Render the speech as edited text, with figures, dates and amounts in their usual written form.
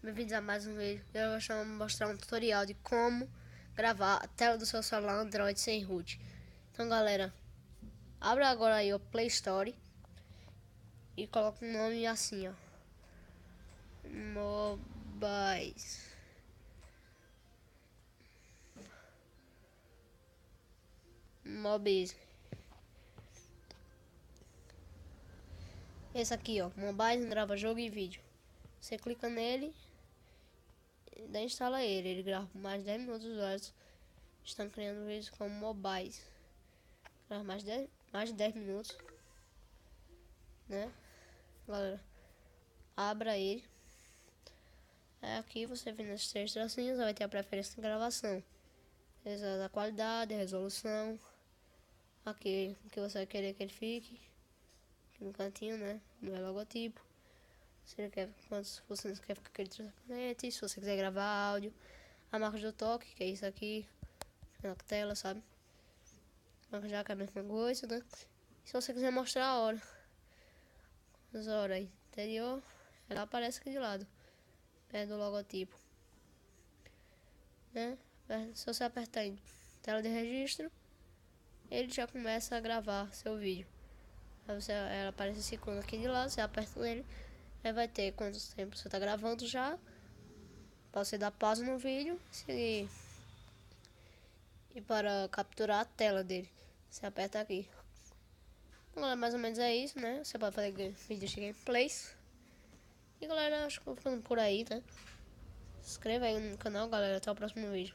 Bem-vindos a mais um vídeo. Eu vou mostrar um tutorial de como gravar a tela do seu celular Android sem root. Então galera, abra agora aí o Play Store e coloca um nome assim, ó, Mobiles. Esse aqui, ó, Mobiles grava jogo e vídeo. Você clica nele e daí instala ele. Ele grava por mais de 10 minutos. Os usuários estão criando vídeos como Mobiles. Grava mais de 10 minutos, né? Galera, abra ele. Aqui você vê nas três tracinhas, vai ter a preferência de gravação, a qualidade, a resolução. Aqui o que você vai querer que ele fique, aqui no cantinho, né? No logotipo. Se você quer, quantos você quer ficar aquele transparente, se você quiser gravar áudio, a marca do toque, que é isso aqui na tela, sabe? Marca já que é a mesma coisa, né? Se você quiser mostrar a hora, as horas aí, interior, ela aparece aqui de lado, perto do logotipo, né? Se você apertar em tela de registro, ele já começa a gravar seu vídeo. Aí ela aparece esse ícone aqui de lado, você aperta nele, aí vai ter quanto tempo você está gravando já, para você dar pausa no vídeo e para capturar a tela dele, você aperta aqui. Galera, mais ou menos é isso, né? Você pode fazer vídeos de gameplays. E galera, acho que eu vou ficando por aí, né? Se inscreva aí no canal, galera. Até o próximo vídeo.